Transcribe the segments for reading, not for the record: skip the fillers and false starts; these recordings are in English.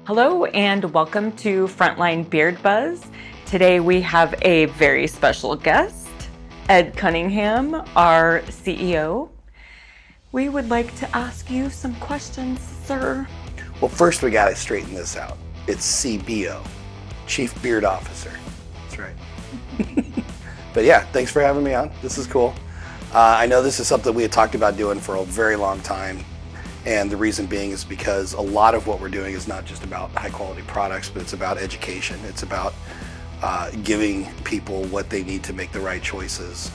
Hello and welcome to Frontline Beard Buzz. Today we have a very special guest, Ed Cunningham, our CEO. We would like to ask you some questions, sir. Well, first we gotta straighten this out. It's CBO, Chief Beard Officer. That's right. But yeah, thanks for having me on. This is cool. I know this is something we had talked about doing for a very long time. And the reason being is because a lot of what we're doing is not just about high quality products, but it's about education. It's about giving people what they need to make the right choices.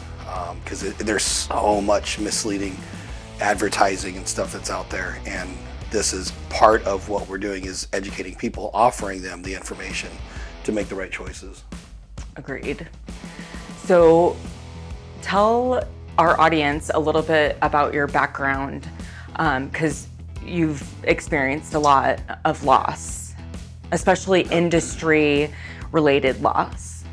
Because there's so much misleading advertising and stuff that's out there. And this is part of what we're doing, is educating people, offering them the information to make the right choices. Agreed. So tell our audience a little bit about your background, because you've experienced a lot of loss, especially industry-related loss.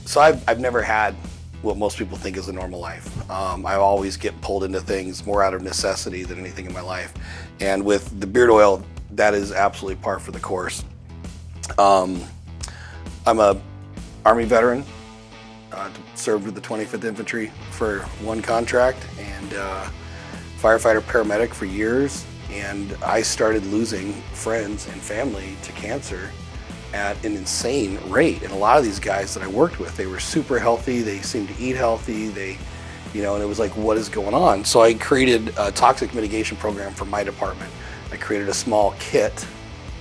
So I've never had what most people think is a normal life. I always get pulled into things more out of necessity than anything in my life. And with the beard oil, that is absolutely par for the course. I'm a Army veteran, served with the 25th Infantry for one contract, and firefighter paramedic for years. And I started losing friends and family to cancer at an insane rate. And a lot of these guys that I worked with, they were super healthy, they seemed to eat healthy, and it was like, what is going on? So I created a toxic mitigation program for my department. I created a small kit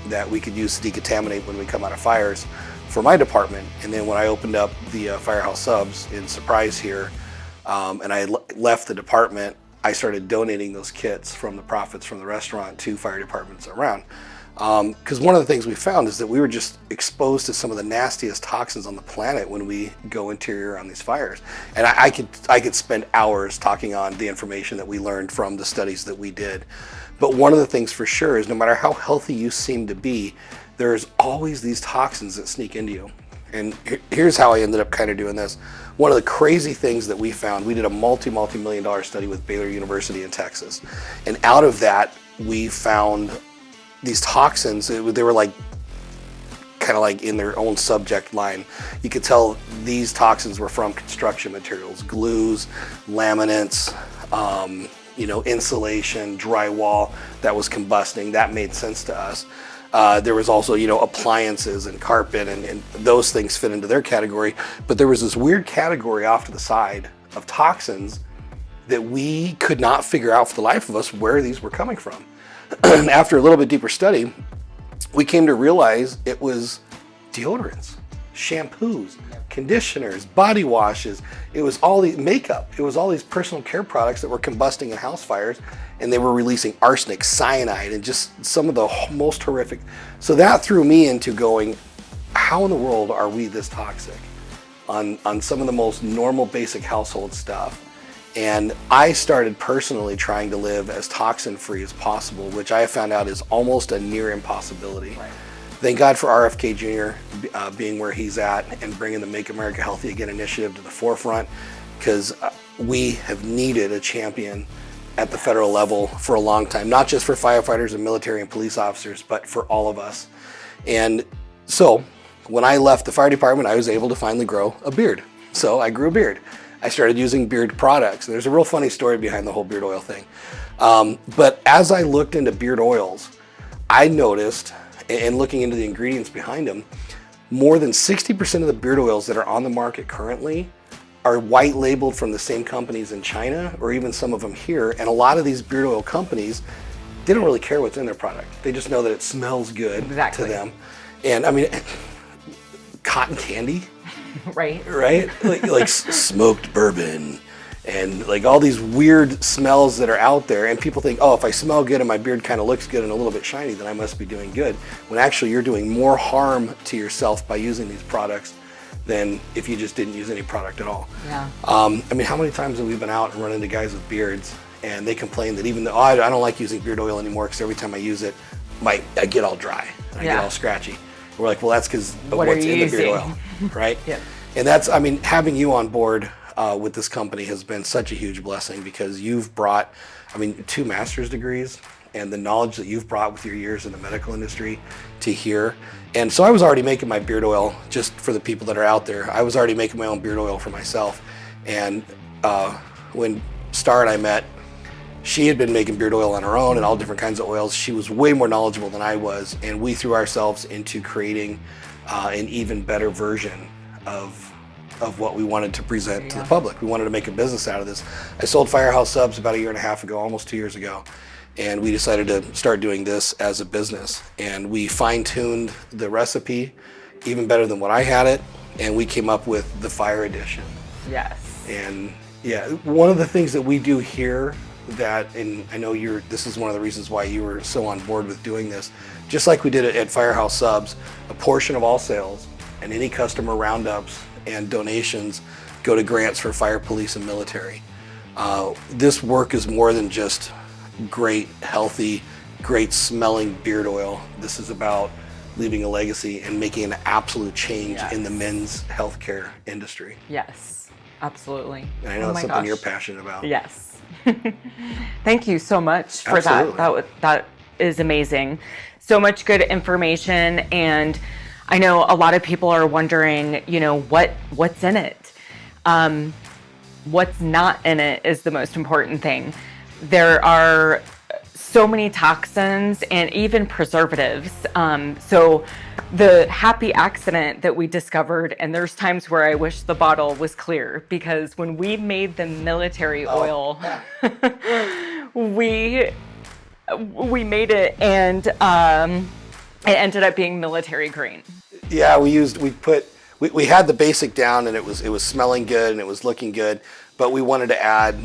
that we could use to decontaminate when we come out of fires for my department. And then when I opened up the Firehouse Subs in Surprise here, and I left the department, I started donating those kits from the profits from the restaurant to fire departments around. Because one of the things we found is that we were just exposed to some of the nastiest toxins on the planet when we go interior on these fires. And I could spend hours talking on the information that we learned from the studies that we did. But one of the things for sure is, no matter how healthy you seem to be, there's always these toxins that sneak into you. And here's how I ended up kind of doing this. One of the crazy things that we found, we did a multi-million dollar study with Baylor University in Texas. And out of that, we found these toxins. They were like, kind of like in their own subject line. You could tell these toxins were from construction materials, glues, laminates, insulation, drywall that was combusting. That made sense to us. There was also, appliances and carpet, and those things fit into their category. But there was this weird category off to the side of toxins that we could not figure out for the life of us where these were coming from. After a little bit deeper study, we came to realize it was deodorants, shampoos, conditioners, body washes. It was all the makeup. It was all these personal care products that were combusting in house fires, and they were releasing arsenic, cyanide, and just some of the most horrific. So that threw me into going, how in the world are we this toxic on some of the most normal, basic household stuff? And I started personally trying to live as toxin-free as possible, which I found out is almost a near impossibility. Right. Thank God for RFK Jr. Being where he's at and bringing the Make America Healthy Again initiative to the forefront, because we have needed a champion at the federal level for a long time, not just for firefighters and military and police officers, but for all of us. And so when I left the fire department, I was able to finally grow a beard. So I grew a beard. I started using beard products. There's a real funny story behind the whole beard oil thing. But as I looked into beard oils, I noticed, and looking into the ingredients behind them, more than 60% of the beard oils that are on the market currently are white labeled from the same companies in China, or even some of them here. And a lot of these beard oil companies, they don't really care what's in their product. They just know that it smells good to them. And I mean, cotton candy. Right. Like smoked bourbon and like all these weird smells that are out there. And people think, oh, if I smell good and my beard kind of looks good and a little bit shiny, then I must be doing good. When actually you're doing more harm to yourself by using these products than if you just didn't use any product at all. Yeah. I mean, how many times have we been out and run into guys with beards and they complain that even though I don't like using beard oil anymore because every time I use it, I get all dry, I get all scratchy. We're like, well, that's because of what's in the beard oil, right? Yeah. And that's, having you on board with this company has been such a huge blessing, because you've brought I mean, 2 master's degrees and the knowledge that you've brought with your years in the medical industry to here. And so I was already making my beard oil, just for the people that are out there. I was already making my own beard oil for myself. And when Star and I met, she had been making beard oil on her own and all different kinds of oils. She was way more knowledgeable than I was, and we threw ourselves into creating an even better version of what we wanted to present to the public. We wanted to make a business out of this. I sold Firehouse Subs about 1.5 years ago, almost 2 years ago, and we decided to start doing this as a business. And we fine-tuned the recipe even better than what I had it, and we came up with the Fire Edition. Yes. And yeah, one of the things that we do here that, and I know this is one of the reasons why you were so on board with doing this, just like we did it at Firehouse Subs, a portion of all sales and any customer roundups and donations go to grants for fire, police, and military. This work is more than just great, healthy, great smelling beard oil. This is about leaving a legacy and making an absolute change in the men's healthcare industry. Yes, absolutely. And I know that's something you're passionate about. Yes. Thank you so much for that. That is amazing. So much good information, and I know a lot of people are wondering, what's in it? What's not in it is the most important thing. There are so many toxins and even preservatives. So the happy accident that we discovered, and there's times where I wish the bottle was clear, because when we made the military oil, we made it, and it ended up being military green. Yeah, we had the basic down, and it was smelling good and it was looking good, but we wanted to add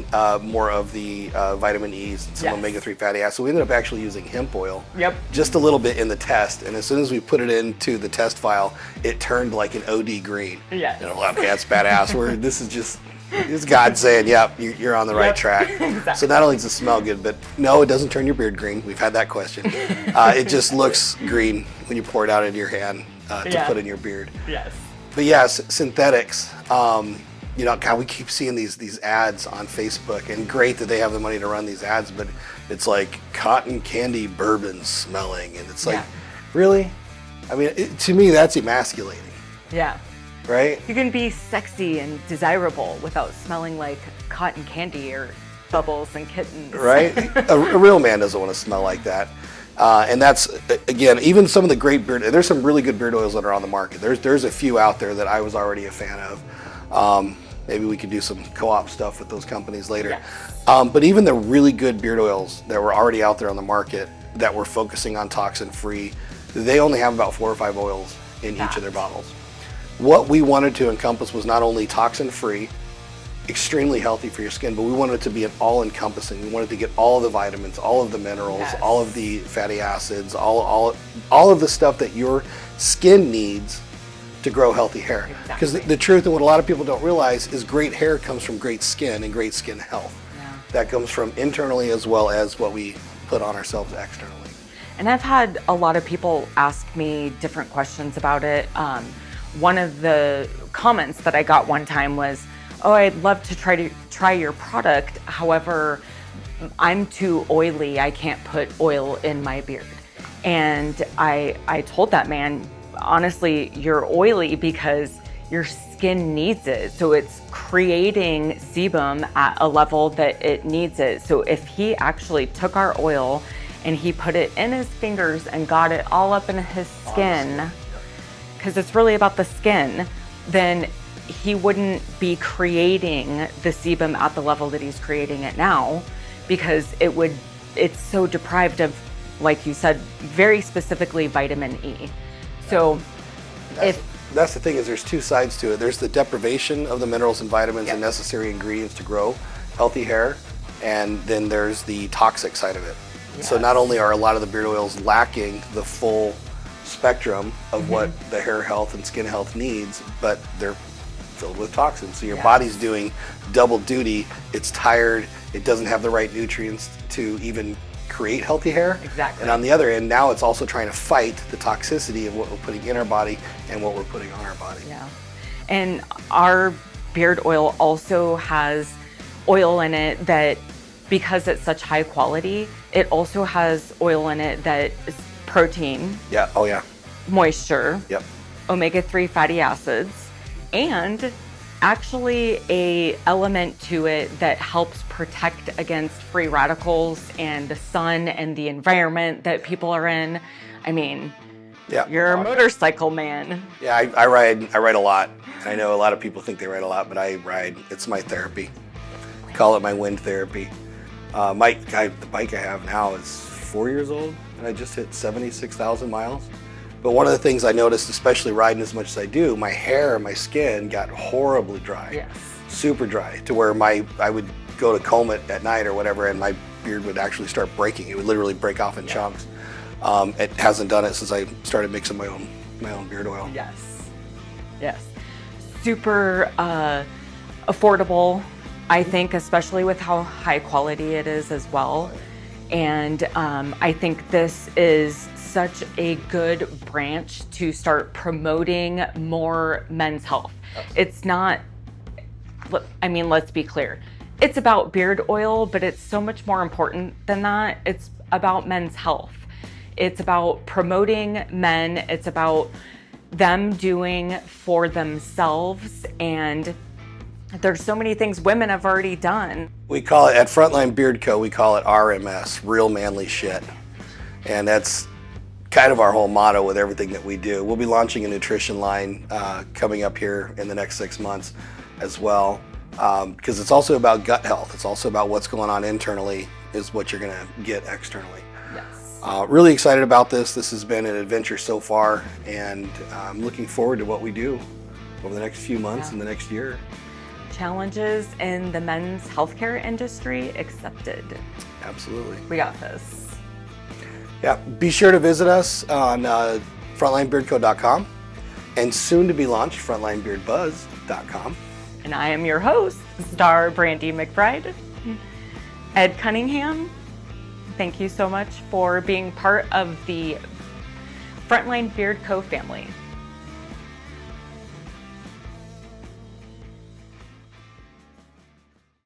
more of the vitamin E's and some omega-3 fatty acids. So we ended up actually using hemp oil. Yep. Just a little bit in the test, and as soon as we put it into the test file, it turned like an OD green. Yeah. And I'm like, okay, that's badass. This is God saying, yep, you're on the right track. Exactly. So not only does it smell good, but no, it doesn't turn your beard green. We've had that question. It just looks green when you pour it out into your hand to put in your beard. Yes. But yes, synthetics. God, we keep seeing these ads on Facebook, and great that they have the money to run these ads, but it's like cotton candy bourbon smelling, and it's like, really? I mean, to me, that's emasculating. Yeah. Right? You can be sexy and desirable without smelling like cotton candy or bubbles and kittens. Right? a real man doesn't want to smell like that. And that's, again, even some of the great beard, there's some really good beard oils that are on the market. There's a few out there that I was already a fan of. Maybe we could do some co-op stuff with those companies later. Yes. But even the really good beard oils that were already out there on the market that were focusing on toxin free, they only have about 4 or 5 oils in each of their bottles. What we wanted to encompass was not only toxin free, extremely healthy for your skin, but we wanted it to be an all-encompassing. We wanted to get all of the vitamins, all of the minerals, all of the fatty acids, all of the stuff that your skin needs to grow healthy hair. Because the truth, and what a lot of people don't realize, is great hair comes from great skin and great skin health. Yeah. That comes from internally as well as what we put on ourselves externally. And I've had a lot of people ask me different questions about it. One of the comments that I got one time was, "Oh, I'd love to try your product. However, I'm too oily. I can't put oil in my beard." And I told that man, honestly, you're oily because your skin needs it. So it's creating sebum at a level that it needs it. So if he actually took our oil and he put it in his fingers and got it all up in his skin, because it's really about the skin, then he wouldn't be creating the sebum at the level that he's creating it now, because it's so deprived of, like you said, very specifically vitamin E. So that's the thing, is there's 2 sides to it. There's the deprivation of the minerals and vitamins and necessary ingredients to grow healthy hair, and then there's the toxic side of it. Yes. So not only are a lot of the beard oils lacking the full spectrum of what the hair health and skin health needs, but they're filled with toxins. So your body's doing double duty. It's tired. It doesn't have the right nutrients to even create healthy hair. Exactly. And on the other end, now it's also trying to fight the toxicity of what we're putting in our body and what we're putting on our body. Yeah. And our beard oil also has oil in it that because it's such high quality, it also has oil in it that is protein, Yeah. Oh yeah. moisture, Yep. omega-3 fatty acids, and actually a element to it that helps protect against free radicals and the sun and the environment that people are in. I mean, Yeah. you're a motorcycle man. Yeah. I ride a lot. I know a lot of people think they ride a lot, but I ride. It's my therapy. Call it my wind therapy. The bike I have now is 4 years old, and I just hit 76,000 miles. But one of the things I noticed, especially riding as much as I do, my hair and my skin got horribly dry. Yes. Super dry, to where I would go to comb it at night or whatever, and my beard would actually start breaking. It would literally break off in chunks. It hasn't done it since I started mixing my own beard oil. Yes. Yes. Super affordable, I think, especially with how high quality it is as well. And I think this is such a good branch to start promoting more men's health. It's not, I mean, let's be clear. It's about beard oil, but it's so much more important than that. It's about men's health. It's about promoting men. It's about them doing for themselves. And there's so many things women have already done. We call it, at Frontline Beard Co., we call it RMS, real manly shit. And that's kind of our whole motto with everything that we do. We'll be launching a nutrition line coming up here in the next 6 months as well, because it's also about gut health. It's also about what's going on internally is what you're gonna get externally. Yes. Really excited about this. This has been an adventure so far, and I'm looking forward to what we do over the next few months and the next year. Challenges in the men's healthcare industry accepted. Absolutely. We got this. Yeah, be sure to visit us on frontlinebeardco.com and soon to be launched frontlinebeardbuzz.com. And I am your host, Star Brandy McBride. Ed Cunningham, thank you so much for being part of the Frontline Beard Co. family.